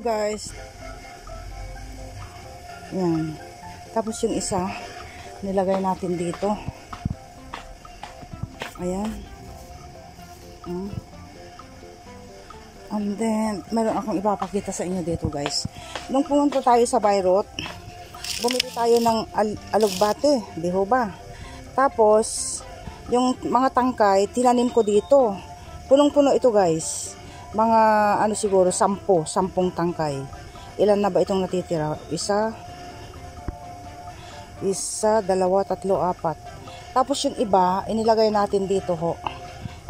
guys. Yan. Tapos yung isa, nilagay natin dito. Ayan. And then, meron akong ipapakita sa inyo dito guys. Nung pumunta tayo sa Bayreuth, bumili tayo ng alugbate, di ho ba? Tapos, yung mga tangkay, tinanim ko dito. Punong-puno ito guys. Mga ano siguro, 10 tangkay. Ilan na ba itong natitira? Isa, 2, 3, 4. Tapos yung iba, inilagay natin dito ho.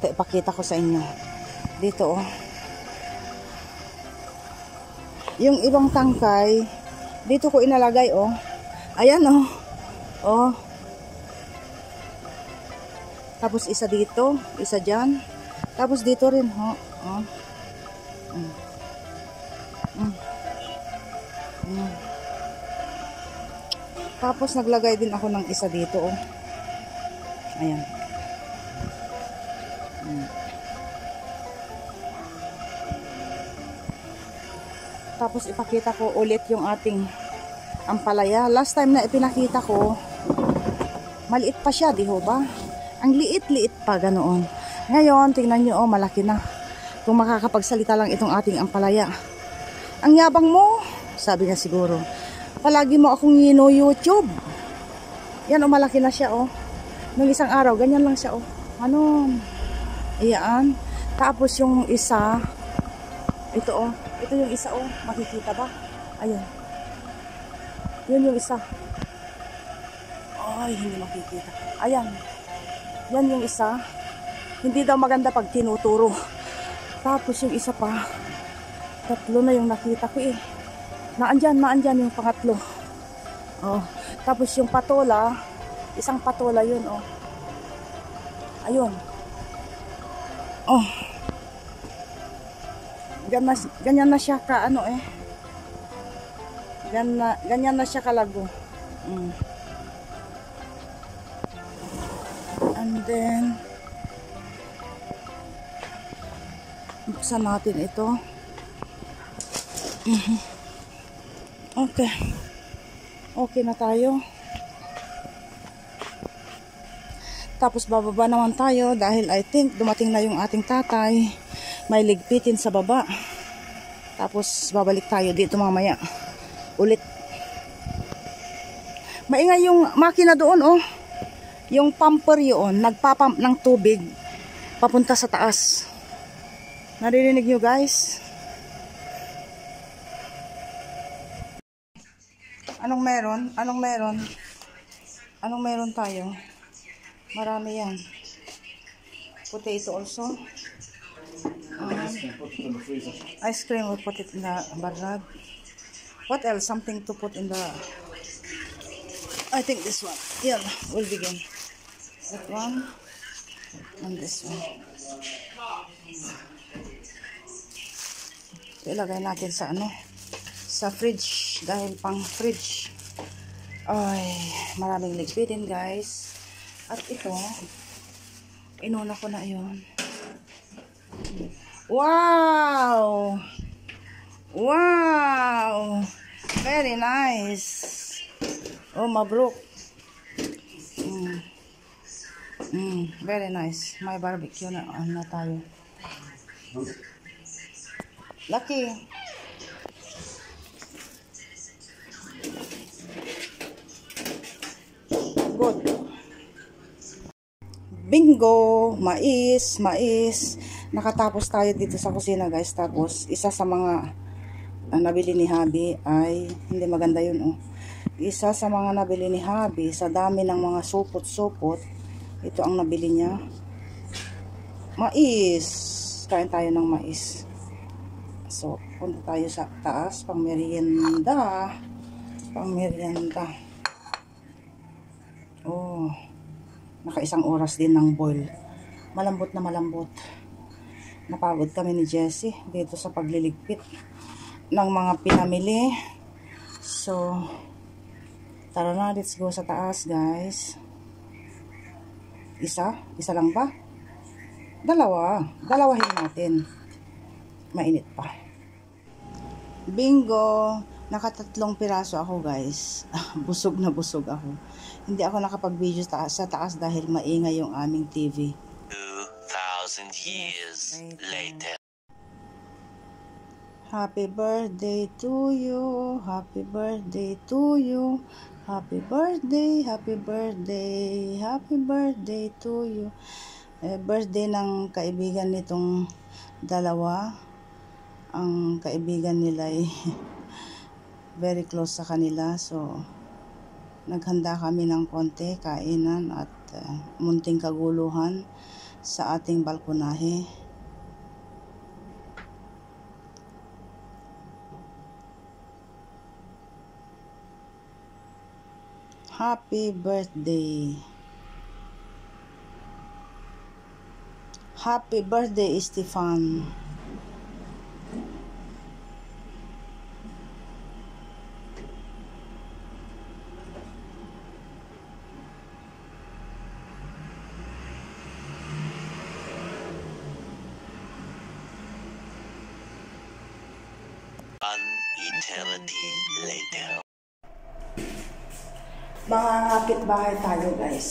Ipakita ko sa inyo. Dito oh. Yung ibang tangkay, dito ko inalagay oh. Ayan oh. Oh. Tapos isa dito, isa dyan. Tapos dito rin ho. Oh. Tapos naglagay din ako ng isa dito oh. Ayan. Tapos ipakita ko ulit yung ating ampalaya. Last time na ipinakita ko, maliit pa siya, di ho ba? Ang liit-liit pa ganoon. Ngayon, tingnan nyo oh, malaki na. Kung makakapagsalita lang itong ating ampalaya. Ang yabang mo, sabi niya siguro. Palagi mo akong YouTube. Yan oh, malaki na siya oh. Nung isang araw, ganyan lang siya oh. Ano? Ayan. Tapos yung isa, ito oh. Ito yung isa oh. Makikita ba? Ayan. Yun yung isa. Ay, hindi makikita. Ayan. Yan yung isa. Hindi daw maganda pag tinuturo. Tapos yung isa pa. 3 na yung nakita ko eh. Naandyan yung pangatlo. Oh. Tapos yung patola, isang patola yun oh. Ayun. Oh. Ganyan na siya ka ano eh. Ganyan na siya kalago. And then buksan natin ito. Okay. Okay na tayo. Tapos bababa naman tayo dahil I think dumating na yung ating tatay. May ligpitin sa baba. Tapos babalik tayo dito mamaya. Ulit. Maingay yung makina doon oh. Yung pumper yun, nagpapump ng tubig papunta sa taas. Naririnig nyo guys? Anong meron? Anong meron? Anong meron tayo? Marami yan. Potato also. Ice cream, we'll put it in the barrad. What else? Something to put in the... I think this one. Yeah, we'll begin. That one. And this one. Ilagay natin sa ano? Sa fridge. Dahil pang fridge. Ay, maraming ligpitin guys. At ito, inuna ko na yun. Wow! Wow! Very nice. Oh, mabruk. Very nice. May barbecue na tayo. Lucky. Good. Bingo! Mais, mais. Nakatapos tayo dito sa kusina guys. Tapos, isa sa mga nabili ni Habi ay, hindi maganda yun oh. Isa sa mga nabili ni Habi, sa dami ng mga supot-supot, ito ang nabili niya. Mais. Kain tayo ng mais. So, punta tayo sa taas, pang merienda. Pang merienda. Oh, naka-1 oras din ng boil. Malambot na malambot. Napagod kami ni Jessie dito sa pagliligpit ng mga pinamili. So, tara na, let's go sa taas guys. Isa lang ba? Dalawahin natin. Mainit pa. Bingo! Nakatatlong piraso ako guys. Busog na busog ako. Hindi ako nakapag-video sa taas dahil maingay yung aming TV. 2,000 years later. Happy birthday to you. Happy birthday to you. Happy birthday, happy birthday, happy birthday to you. Birthday ng kaibigan nitong dalawa. Ang kaibigan nila ay very close sa kanila. So, naghanda kami ng konti, kainan at munting kaguluhan sa ating balkonahe. Happy birthday. Happy birthday, Stefan. An eternity later. Mga kapitbahay tayo guys.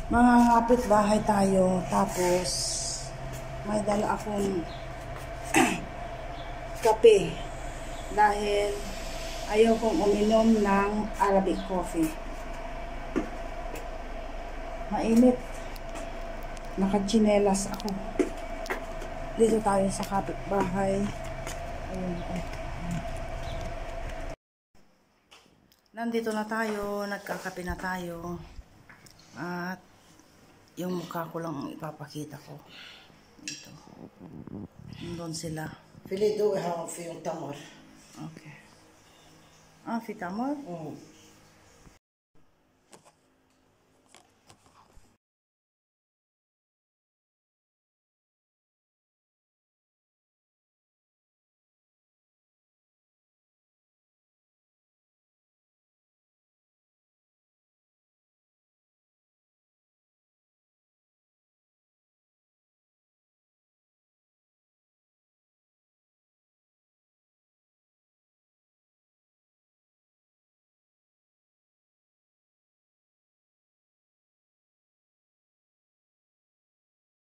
Mga kapitbahay tayo. Tapos may dala akong kape. Dahil ayaw kong uminom ng Arabic coffee. Mainit. Nakachinelas ako. Dito tayo sa kapitbahay. Ayun ko. Nandito na tayo, nagkakape na tayo. At yung mukha ko lang ipapakita ko. Dito. Doon sila. في اللي يدوقها في التمر. Okay. في تمر؟